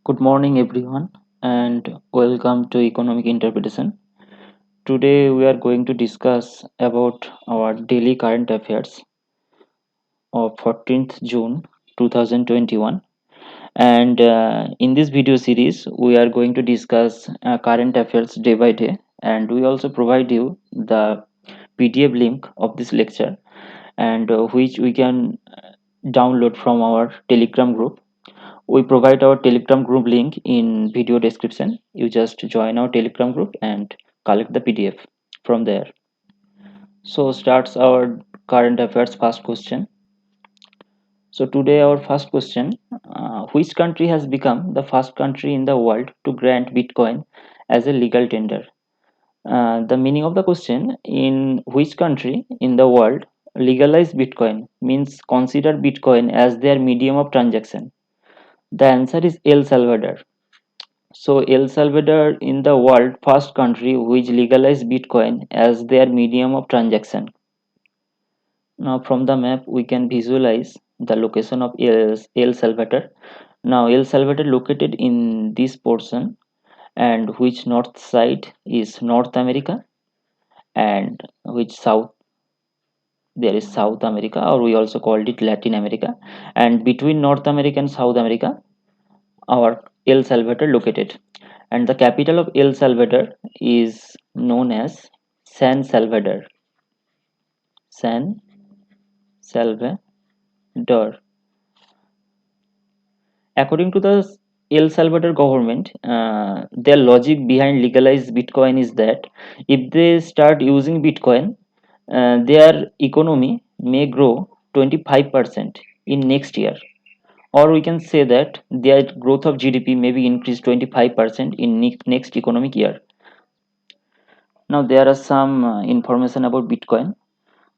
Good morning, everyone, and welcome to Economic Interpretation. Today, we are going to discuss about our daily current affairs of 14th June 2021. And in this video series, we are going to discuss current affairs day by day, and we also provide you the PDF link of this lecture, and which we can download from our Telegram group. We provide our Telegram group link in video description. You just join our Telegram group and collect the PDF from there. So starts our current affairs first question. So today our first question: which country has become the first country in the world to grant Bitcoin as a legal tender? The meaning of the question: in which country in the world legalize Bitcoin means consider Bitcoin as their medium of transaction? The answer is El Salvador. So El Salvador in the world first country which legalized Bitcoin as their medium of transaction. Now from the map we can visualize the location of El Salvador. Now El Salvador located in this portion, and which north side is North America, and which south there is South America, or we also called it Latin America. And between North America and South America our El Salvador located, and the capital of El Salvador is known as San Salvador. San Salvador. According to the El Salvador government, their logic behind legalized Bitcoin is that if they start using Bitcoin, their economy may grow 25% in next year, or we can say that their growth of GDP may be increased 25% in next economic year. Now there are some information about Bitcoin.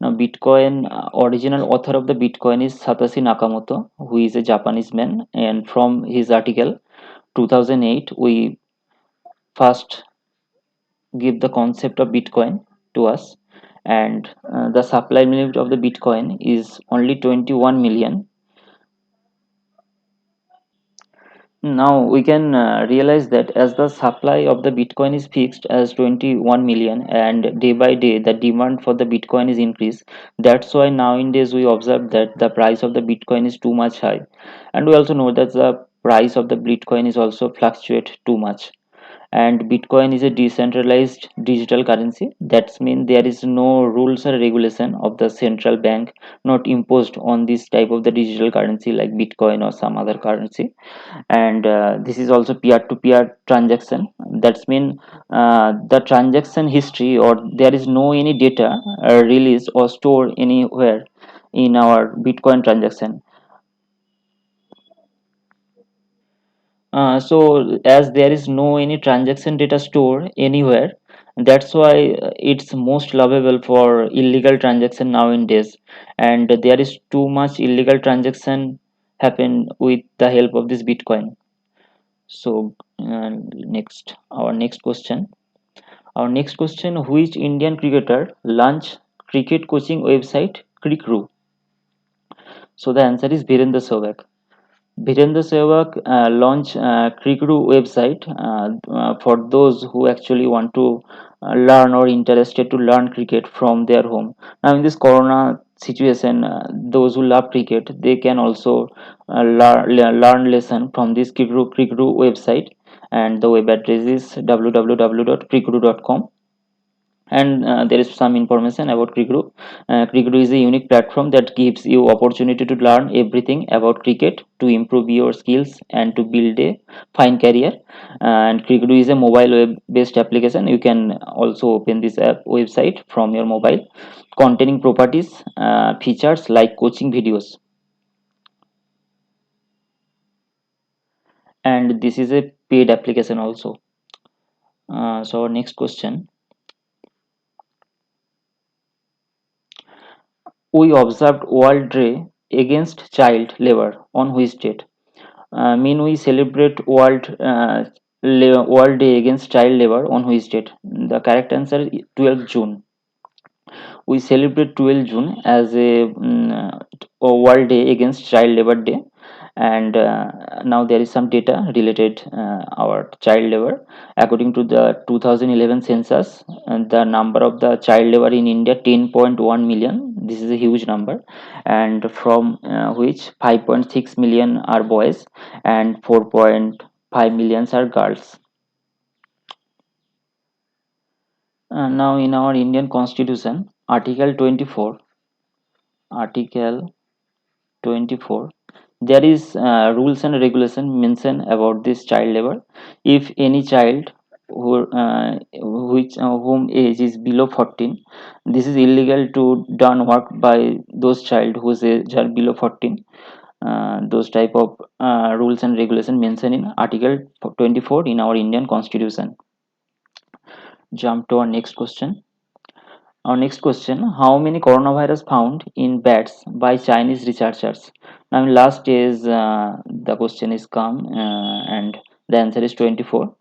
Now Bitcoin, original author of the Bitcoin is Satoshi Nakamoto, who is a Japanese man, and from his article 2008 we first give the concept of Bitcoin to us, and the supply limit of the Bitcoin is only 21 million. Now we can realize that as the supply of the Bitcoin is fixed as 21 million, and day by day the demand for the Bitcoin is increased. That's why nowadays we observe that the price of the Bitcoin is too much high, and we also know that the price of the Bitcoin is also fluctuate too much. And Bitcoin is a decentralized digital currency. That means there is no rules or regulation of the central bank not imposed on this type of the digital currency like Bitcoin or some other currency. And this is also peer-to-peer transaction. That's mean the transaction history, or there is no any data released or stored anywhere in our Bitcoin transaction. So as there is no any transaction data stored anywhere, that's why it's most lovable for illegal transaction nowadays, and there is too much illegal transaction happen with the help of this Bitcoin. So next question. Our next question: which Indian cricketer launched cricket coaching website Cricru? So the answer is Virendra Sehwag. Virendra Sehwag launched Cricru website for those who actually want to learn or interested to learn cricket from their home. Now in this Corona situation, those who love cricket they can also learn lesson from this Cricru website, and the web address is www.cricru.com. And there is some information about Cricru. Cricru is a unique platform that gives you opportunity to learn everything about cricket, to improve your skills and to build a fine career. And Cricru is a mobile web-based application. You can also open this app website from your mobile, containing properties, features like coaching videos. And this is a paid application also. So our next question: we observed World Day against child labor on which date? Mean we celebrate World Day against child labor on which date? The correct answer is 12th June. We celebrate 12th June as a World Day against child labor day, And now there is some data related our child labor. According to the 2011 census, the number of the child labor in India 10.1 million. This is a huge number, and from which 5.6 million are boys and 4.5 millions are girls. Now in our Indian constitution, article 24, there is rules and regulation mention about this child labor. If any child whom age is below 14, this is illegal to done work by those child whose age are below 14. Those type of rules and regulation mentioned in article 24 in our Indian constitution. Jump to our next question. Our next question: how many coronavirus found in bats by Chinese researchers? Now, in last days, the question is come, and the answer is 24.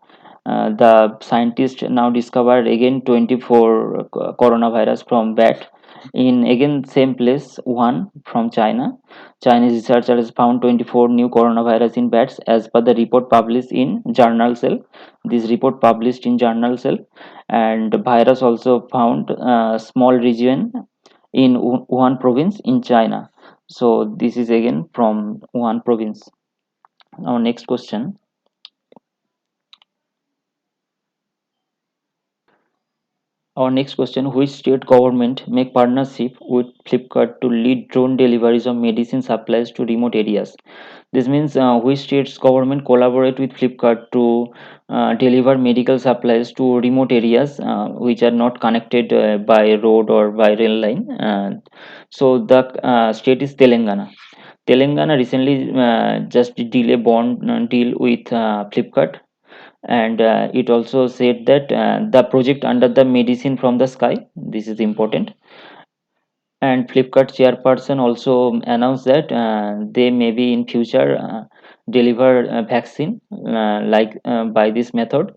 The scientists now discovered again 24 coronavirus from bat in again same place, one from China. Chinese researchers found 24 new coronavirus in bats as per the report published in Journal Cell. This report published in Journal Cell, and the virus also found a small region in Wuhan province in China. So this is again from Wuhan province. Our next question: which state government make partnership with Flipkart to lead drone deliveries of medicine supplies to remote areas? This means which states government collaborate with Flipkart to deliver medical supplies to remote areas which are not connected by road or by rail line. So the state is Telangana. Telangana recently just did a bond deal with Flipkart, and it also said that the project under the medicine from the sky, this is important. And Flipkart chairperson also announced that they may be in future deliver vaccine by this method.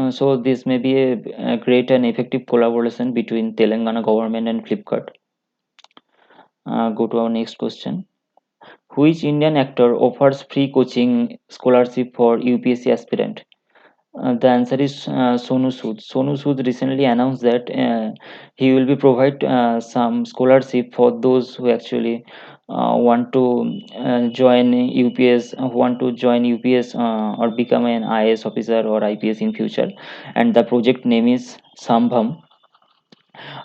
So this may be a great and effective collaboration between Telangana government and Flipkart. Go to our next question. Which Indian actor offers free coaching scholarship for UPSC aspirant? The answer is Sonu Sood. Sonu Sood recently announced that he will be provide some scholarship for those who actually want to join UPS, who want to join UPS or become an IAS officer or IPS in future. And the project name is Sambham.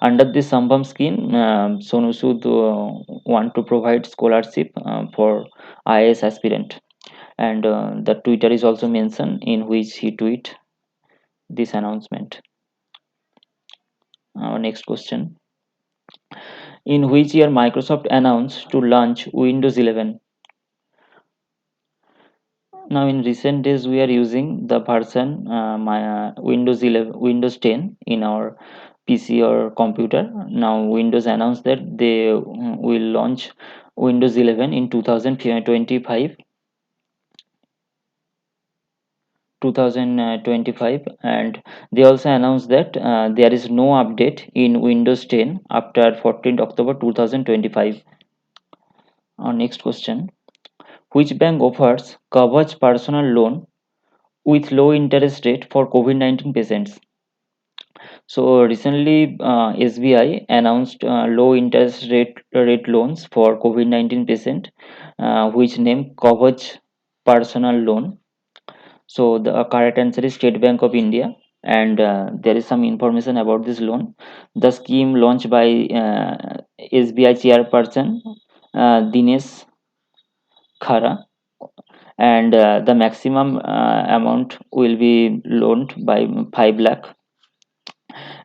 Under this Sambham scheme, Sonu Sood want to provide scholarship for IAS aspirant. And the Twitter is also mentioned in which he tweet this announcement. Our next question: in which year Microsoft announced to launch Windows 11? Now, in recent days, we are using the version Windows 11, Windows 10 in our PC or computer. Now, Windows announced that they will launch Windows 11 in 2025 2025, and they also announced that there is no update in Windows 10 after 14th October 2025. Our next question: which bank offers Kavach personal loan with low interest rate for COVID-19 patients? So recently, SBI announced low interest rate loans for COVID-19 patient, which named Kavach personal loan. So the correct answer is State Bank of India, and there is some information about this loan. The scheme launched by SBI chairperson Dinesh Khara, and the maximum amount will be loaned by 5 lakh,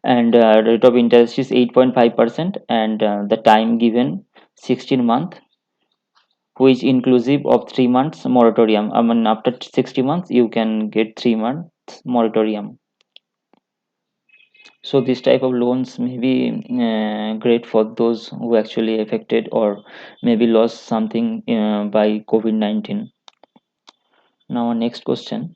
and rate of interest is 8.5%, and the time given 16 month, which inclusive of 3 months moratorium. I mean, after 60 months you can get 3 months moratorium. So this type of loans may be great for those who actually affected or maybe lost something by COVID-19. Now our next question: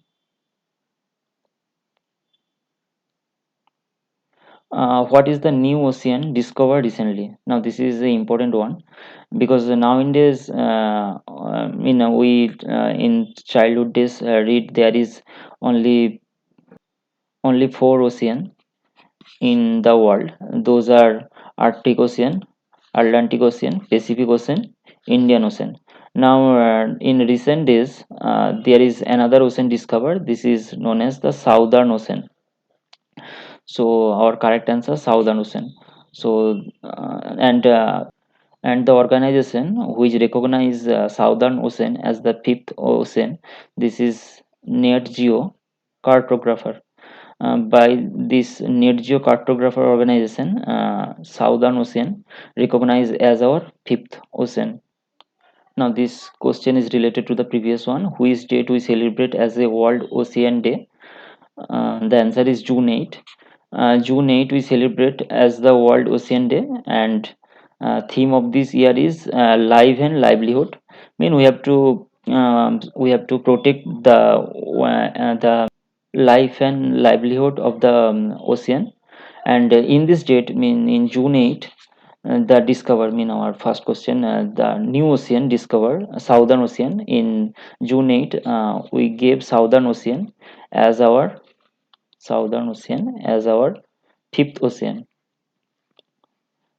What is the new ocean discovered recently? Now, this is the important one because nowadays, we in childhood days read there is only only four ocean in the world. Those are Arctic Ocean, Atlantic Ocean, Pacific Ocean, Indian Ocean. Now, in recent days, there is another ocean discovered. This is known as the Southern Ocean. So, our correct answer, Southern Ocean. So, and the organization which recognize Southern Ocean as the fifth ocean, this is Net Geo Cartographer. By this Net Geo Cartographer organization, Southern Ocean recognized as our fifth ocean. Now, this question is related to the previous one. Which date we celebrate as a World Ocean Day? The answer is June 8. June 8 we celebrate as the World Ocean Day, and theme of this year is life and livelihood. Mean we have to protect the life and livelihood of the ocean. And in this date, mean in June 8, the discover mean our first question, the new ocean discovered, Southern Ocean in June 8. We gave as our Southern Ocean as our fifth ocean.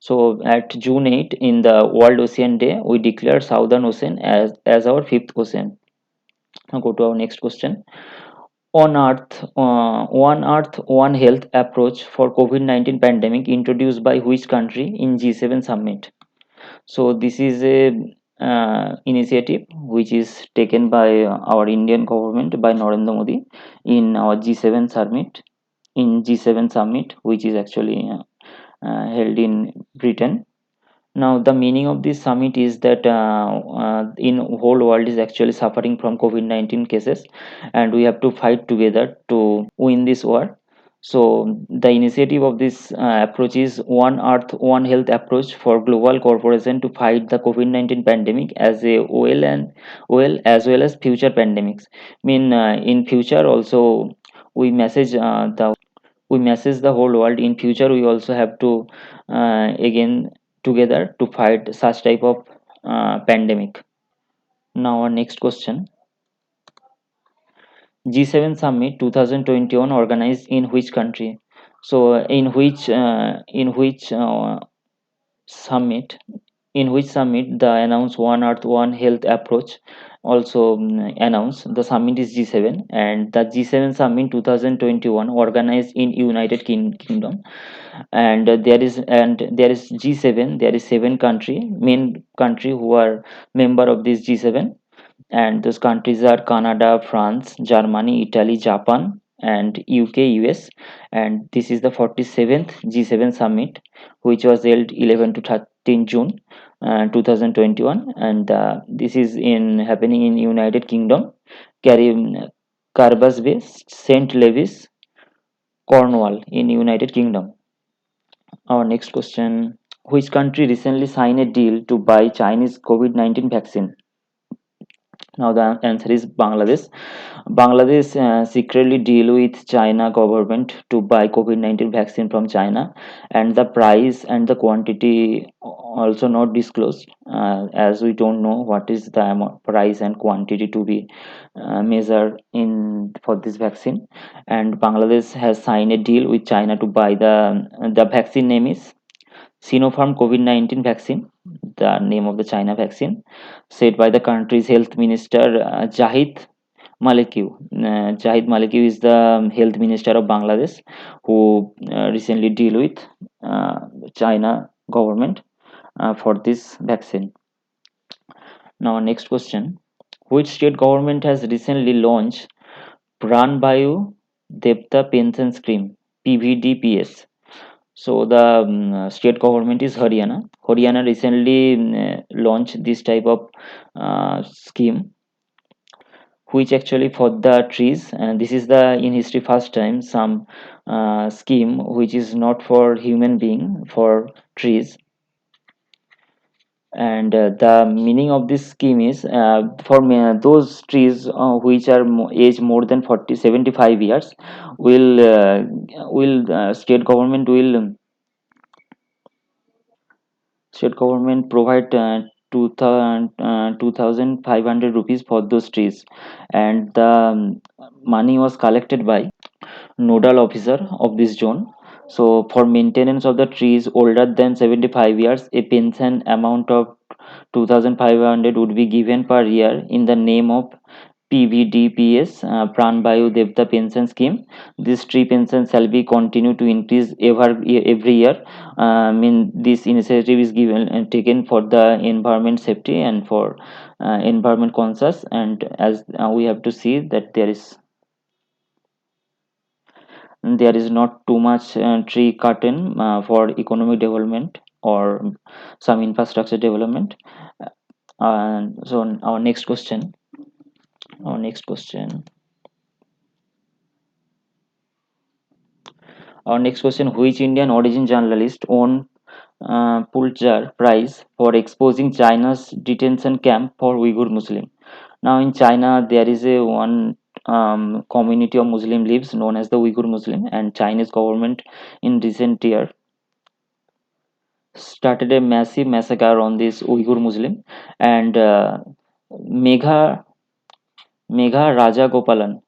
So at June 8 in the World Ocean Day, we declared Southern Ocean as our fifth ocean. Now go to our next question. One Earth, One Health approach for COVID-19 pandemic introduced by which country in G7 summit? So this is a initiative which is taken by our Indian government by Narendra Modi in our G7 summit which is actually held in Britain. Now, the meaning of this summit is that in whole world is actually suffering from COVID-19 cases, and we have to fight together to win this war. So, the initiative of this approach is One Earth, One Health approach for global corporation to fight the COVID-19 pandemic as a well as well as future pandemics. Mean in future also we message the whole world. In future we also have to again together to fight such type of pandemic. Now our next question, G7 summit 2021 organized in which country? So in which summit the announced One Earth One Health approach also announced. The summit is G7, and the G7 summit 2021 organized in United Kingdom. And there is G7, there is seven main country who are member of this G7, and those countries are Canada, France, Germany, Italy, Japan, and UK, US. And this is the 47th G7 summit, which was held 11 to 13 June 2021, and this is in happening in United Kingdom, Carib Carbas Bay, St. Levis, Cornwall in United Kingdom. Our next question, which country recently signed a deal to buy Chinese COVID-19 vaccine? Now the answer is Bangladesh. Bangladesh secretly deal with China government to buy COVID-19 vaccine from China, and the price and the quantity also not disclosed, as we don't know what is the price and quantity to be measured in for this vaccine. And Bangladesh has signed a deal with China to buy the vaccine name is Sinopharm COVID-19 vaccine, the name of the China vaccine, said by the country's health minister Jahid Malikiu. Jahid Malikiu is the health minister of Bangladesh, who recently deal with China government for this vaccine. Now, next question: which state government has recently launched Pran Bayu Devta Pension Scheme (PVDPS)? So the state government is Haryana. Haryana recently launched this type of scheme, which actually for the trees, and this is the in history first time some scheme which is not for human being, for trees. And the meaning of this scheme is for those trees which are age more than 75 years will state government provide 2,500 rupees for those trees, and the money was collected by nodal officer of this zone. So for maintenance of the trees older than 75 years, a pension amount of 2,500 would be given per year in the name of PVDPS, Pran Bayu Devta Pension Scheme. This tree pension shall be continued to increase every year. This initiative is given and taken for the environment safety and for environment conscious. And as we have to see that there is not too much tree cutting for economic development or some infrastructure development. And so our next question, which Indian origin journalist won Pulitzer Prize for exposing China's detention camp for Uyghur Muslim? Now in China there is a one community of Muslim lives known as the Uyghur Muslim, and Chinese government in recent year started a massive massacre on this Uyghur Muslim. And Megha Megha Rajagopalan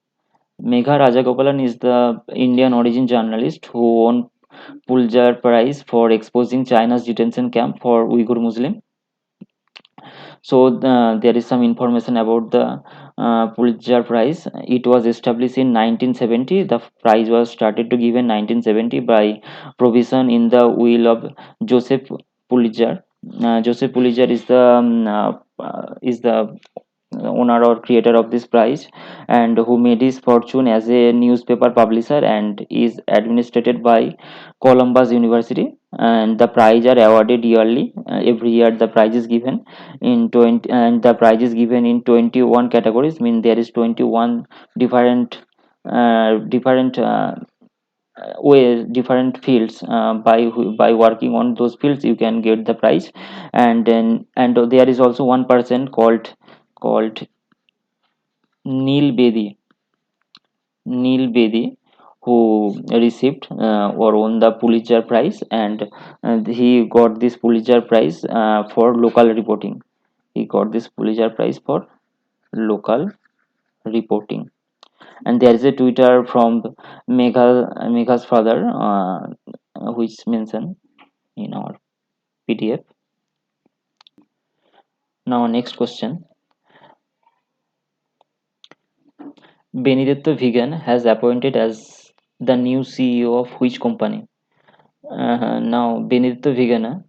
Megha Rajagopalan is the Indian origin journalist who won Pulitzer Prize for exposing China's detention camp for Uyghur Muslim. So there is some information about the Pulitzer Prize. It was established in 1970. The prize was started to give in 1970 by provision in the will of Joseph Pulitzer. Joseph Pulitzer is the owner or creator of this prize, and who made his fortune as a newspaper publisher and is administered by Columbus University. And the prize are awarded yearly. Every year the prize is given in 20, and the prize is given in 21 categories. Mean there is 21 different different way different fields. By working on those fields you can get the prize. And there is also one person called Neil Bedi, Neil Bedi, who received or won the Pulitzer Prize, and he got this Pulitzer Prize for local reporting. He got this Pulitzer Prize for local reporting. And there is a Twitter from Megha's father, which mentioned in our PDF. Now, next question. Benedetto Vegan has appointed as the new CEO of which company? Now, Benedetto Vigana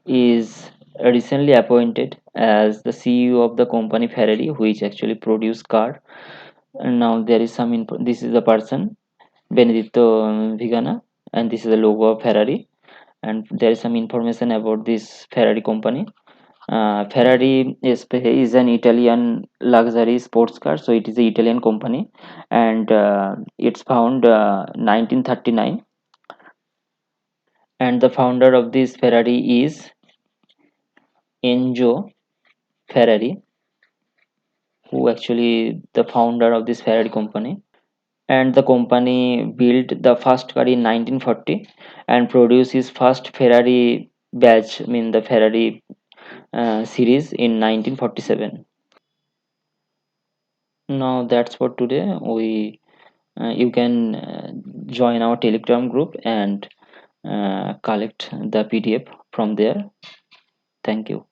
is recently appointed as the CEO of the company Ferrari, which actually produce car. And now there is some info. This is the person Benedetto Vigana, and this is the logo of Ferrari. And there is some information about this Ferrari company. Ferrari is an Italian luxury sports car, so it is an Italian company, and it's found 1939. And the founder of this Ferrari is Enzo Ferrari, who actually the founder of this Ferrari company. And the company built the first car in 1940 and produced his first Ferrari badge, the Ferrari series in 1947. Now that's for today. You can join our Telegram group and collect the PDF from there. Thank you.